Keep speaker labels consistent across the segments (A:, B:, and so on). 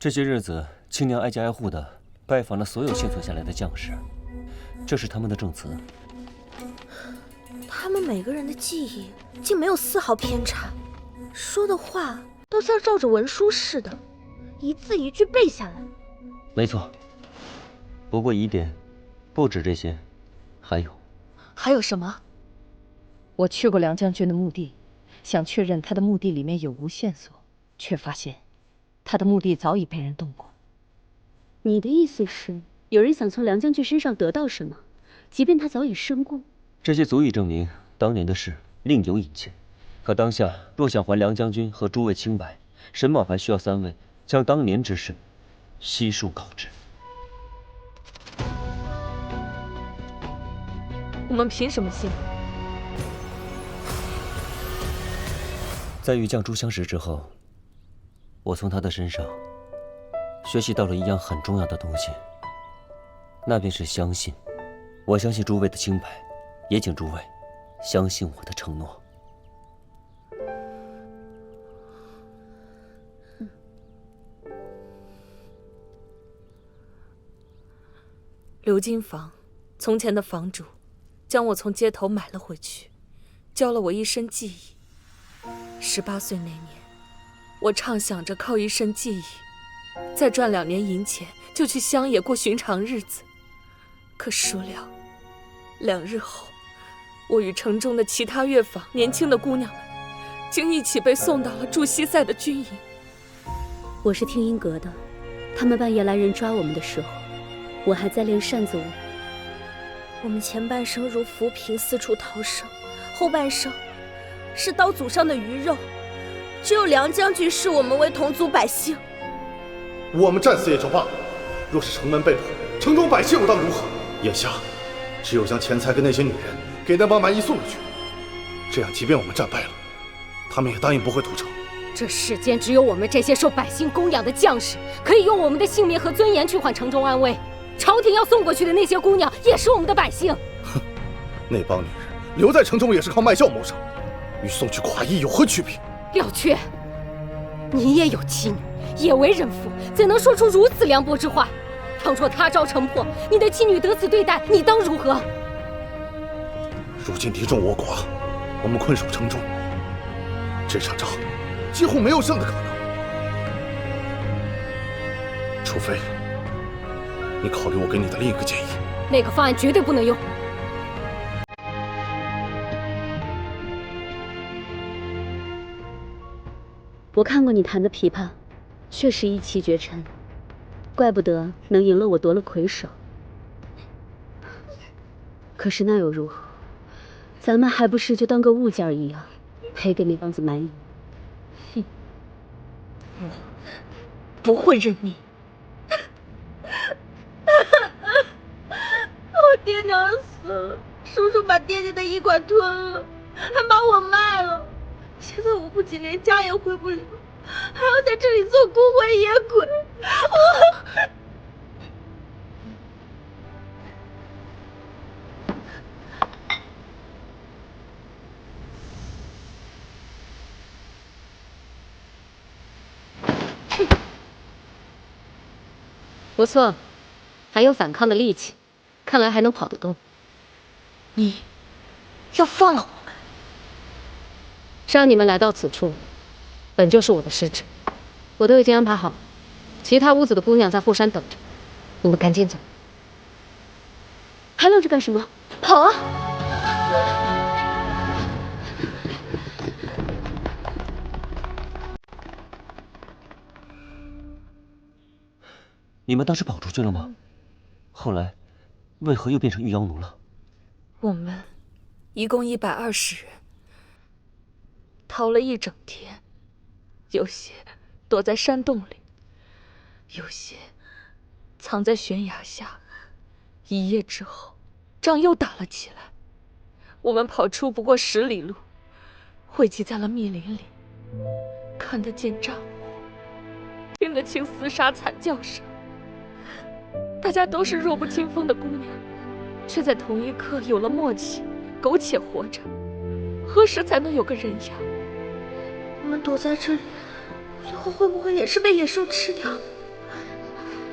A: 这些日子，青娘挨家挨户的拜访了所有幸存下来的将士，这是他们的证词。
B: 他们每个人的记忆竟没有丝毫偏差，说的话都像照着文书似的，一字一句背下来。
A: 没错，不过疑点不止这些，
C: 还有什么？我去过梁将军的墓地，想确认他的墓地里面有无线索，却发现他的墓地早已被人动过。
D: 你的意思是，有人想从梁将军身上得到什么，即便他早已身故？
A: 这些足以证明当年的事另有隐情。可当下若想还梁将军和诸位清白，沈某还需要3位将当年之事悉数告知。
C: 我们凭什么信？
A: 在与绛珠相识之后，我从他的身上学习到了一样很重要的东西，那便是相信。我相信诸位的清白，也请诸位相信我的承诺。
B: 刘金房，从前的房主，将我从街头买了回去，教了我一身技艺。18岁那年，我畅想着靠一身技艺，再赚2年银钱，就去乡野过寻常日子。可孰料，2日后，我与城中的其他乐坊年轻的姑娘们，竟一起被送到了驻西塞的军营。
D: 我是听音阁的，他们半夜来人抓我们的时候，我还在练扇子舞。
B: 我们前半生如浮萍四处逃生，后半生是刀俎上的鱼肉。只有梁将军视我们为同族百姓。
E: 我们战死也就罢了，若是城门被破，城中百姓又当如何？眼下只有将钱财跟那些女人给那帮蛮夷送了去，这样即便我们战败了，他们也答应不会屠城。
D: 这世间只有我们这些受百姓供养的将士，可以用我们的性命和尊严去换城中安危。朝廷要送过去的那些姑娘，也是我们的百姓。
E: 哼，那帮女人留在城中也是靠卖笑谋生，与送去寡义有何区别？
D: 了却，你也有妻女，也为人父，怎能说出如此凉薄之话？倘若他朝城破，你的妻女得此对待，你当如何？
E: 如今敌众我寡，我们困守城中，这场仗几乎没有胜的可能。除非你考虑我给你的另一个建议。
D: 那个方案绝对不能用。我看过你弹的琵琶，确实一骑绝尘，怪不得能赢了我夺了魁首。可是那又如何？咱们还不是就当个物件一样，赔给那帮子蛮夷。
C: 哼，我不会认命。
B: 我爹娘死了，叔叔把爹爹的医馆吞了，还把我卖了。现在我不仅连家也回不了，还要在这里做孤魂野鬼。
D: 不错，还有反抗的力气，看来还能跑得动。
C: 你要放了我们？
D: 让你们来到此处，本就是我的失职，我都已经安排好，其他屋子的姑娘在后山等着，你们赶紧走。还愣着干什么？跑啊！
A: 你们当时跑出去了吗？后来为何又变成御妖奴了？
B: 我们一共120人，逃了一整天，有些躲在山洞里，有些藏在悬崖下。1夜之后，仗又打了起来。我们跑出不过10里路，汇集在了密林里，看得见帐幕，听得清厮杀惨叫声。大家都是弱不禁风的姑娘，却在同一刻有了默契，苟且活着。何时才能有个人样？我们躲在这里，最后会不会也是被野兽吃掉？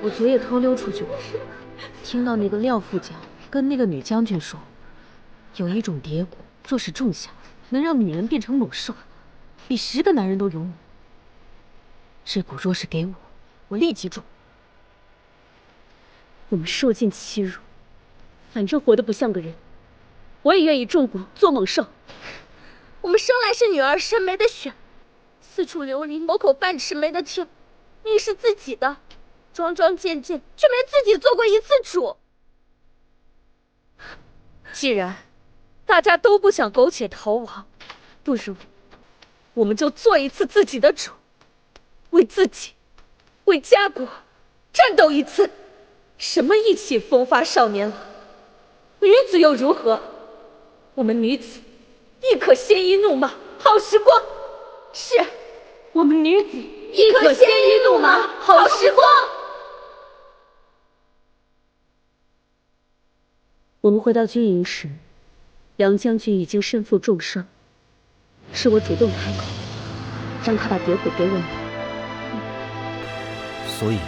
C: 我昨夜偷溜出去过，听到那个廖副将跟那个女将军说，有一种蝶蛊，若是种下，能让女人变成猛兽，比10个男人都勇猛。这蛊若是给我，我立即种。
F: 我们受尽欺辱，反正活得不像个人，我也愿意种蛊做猛兽。
B: 我们生来是女儿身，没得选，四处流离，谋口饭吃，没得听。命是自己的，桩桩件件却没自己做过一次主。既然大家都不想苟且逃亡，不如我们就做一次自己的主，为自己，为家国战斗一次。什么意气风发少年郎，女子又如何？我们女子亦可鲜衣怒马，好时光。是，我们女子亦可鲜衣怒马，好时光。
F: 我们回到军营时，梁将军已经身负重伤，是我主动开口，让他把蝶蛊给我们。
A: 所以，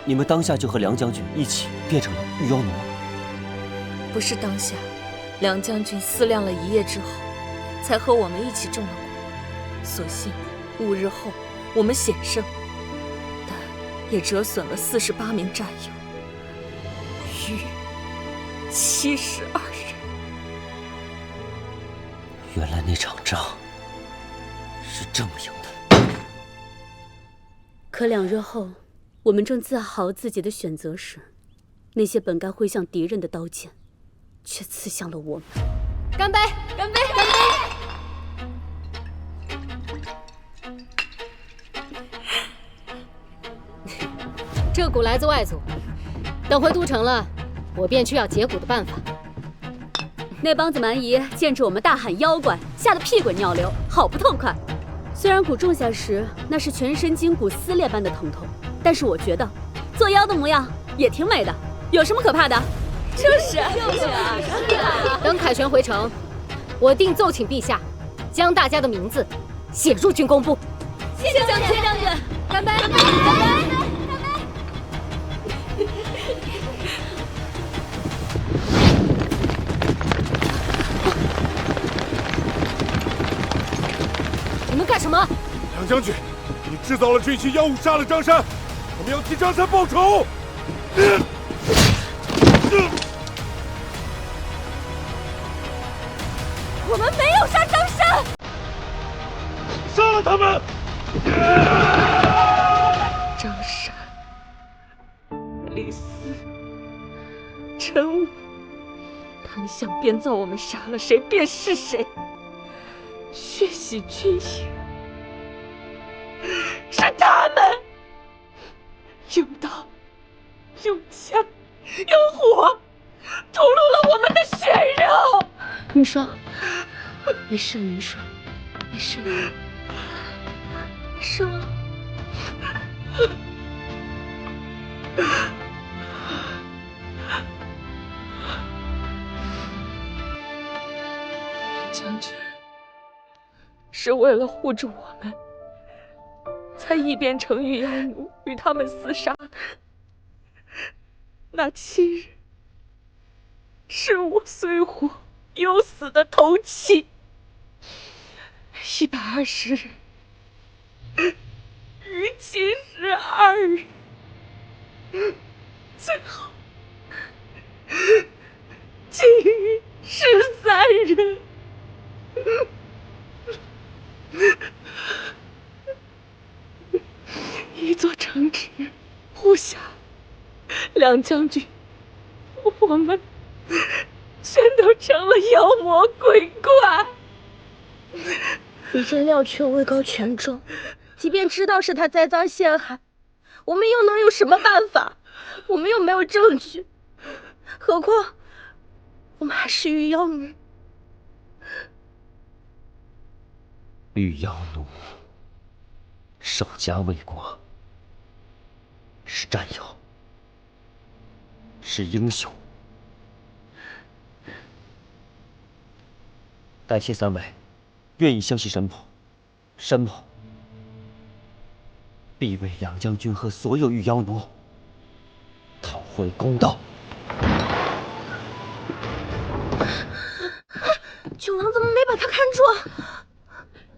A: 你们当下就和梁将军一起变成了御妖奴？
B: 不是当下，梁将军思量了一夜之后，才和我们一起中了蛊。所幸5日后我们险胜，但也折损了48名战友，余72人。
A: 原来那场仗是这么赢的。
F: 可2日后，我们正自豪自己的选择时，那些本该挥向敌人的刀剑，却刺向了我们。
D: 干杯！干杯！干杯！这蛊来自外族，等回都城了，我便去要解蛊的办法。
F: 那帮子蛮夷见着我们大喊妖怪，吓得屁滚尿流，好不痛快。虽然蛊种下时那是全身筋骨撕裂般的疼痛，但是我觉得做妖的模样也挺美的，有什么可怕的？
B: 就是
D: 等凯旋回城，我定奏请陛下，将大家的名字写入军功簿。
B: 谢谢将军，干杯！干杯！干杯！
D: 你们干什么？
G: 梁将军，你制造了这些妖物，杀了张山，我们要替张山报仇。
B: 我们没有杀张山，
G: 杀了他们！
B: 张山、李斯、陈武，他们想编造我们杀了谁便是谁，血洗军营，是他们用刀、用枪、用火吐露了我们的血肉。
F: 云霜，没事，云霜，没事。
B: 是吗？将军是为了护住我们，才一变成御妖奴与他们厮杀的。那7日是我虽活犹死的头七，120日与72日，最后仅余13人。一座城池呼下，梁将军，我们全都成了妖魔鬼怪。
H: 已经料却位高权重，即便知道是他栽赃陷害，我们又能有什么办法？我们又没有证据，何况我们还是御妖奴。
A: 御妖奴，守家卫国，是战友，是英雄。感谢3位愿意相信山婆，山某必为梁将军和所有御妖奴会公道。
H: 九郎怎么没把他看住？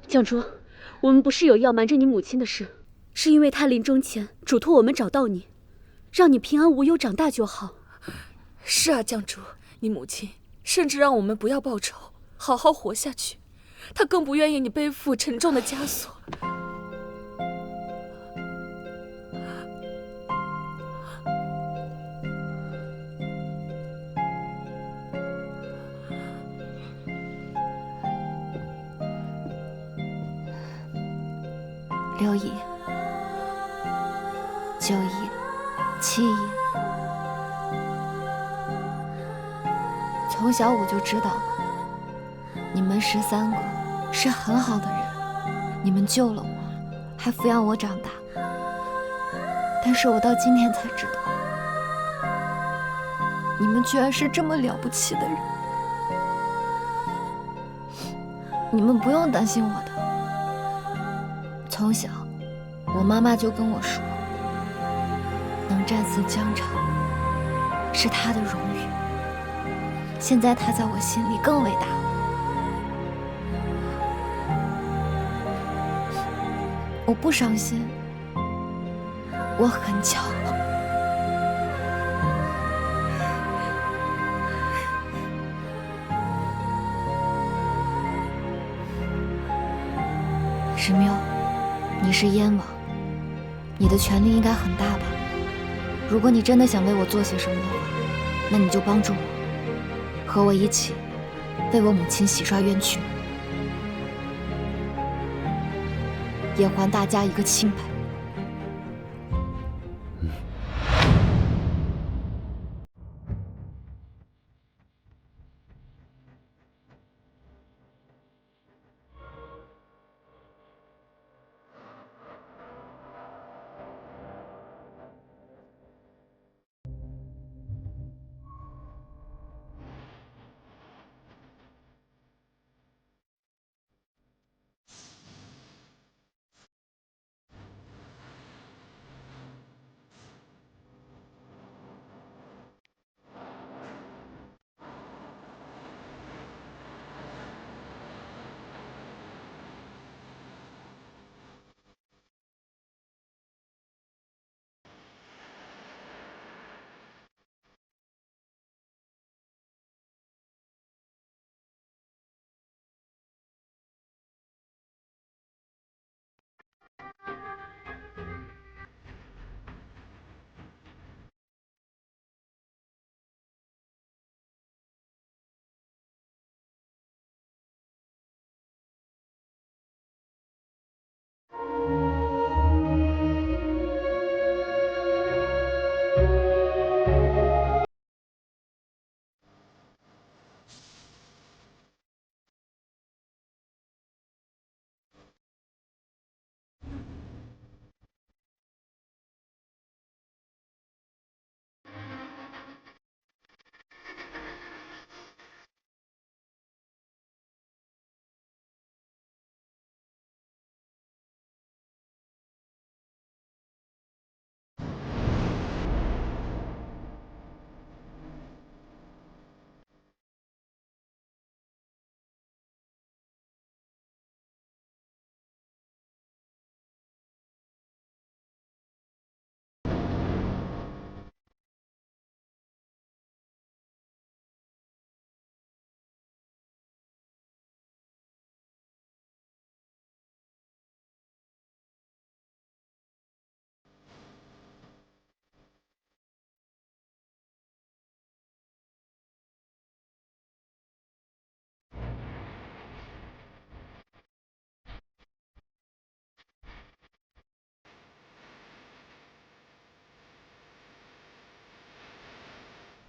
F: 绛珠，我们不是有要瞒着你母亲的事，是因为她临终前嘱托我们找到你，让你平安无忧长大就好。
B: 是啊，绛珠，你母亲甚至让我们不要报仇，好好活下去。她更不愿意你背负沉重的枷锁。
I: 6姨、9姨、7姨，从小我就知道，你们13个是很好的人，你们救了我，还抚养我长大。但是我到今天才知道，你们居然是这么了不起的人。你们不用担心我的。从小，我妈妈就跟我说，能战死疆场是她的荣誉。现在她在我心里更伟大了。我不伤心，我很骄傲。石缪，你是燕王，你的权力应该很大吧？如果你真的想为我做些什么的话，那你就帮助我，和我一起为我母亲洗刷冤屈，也还大家一个清白。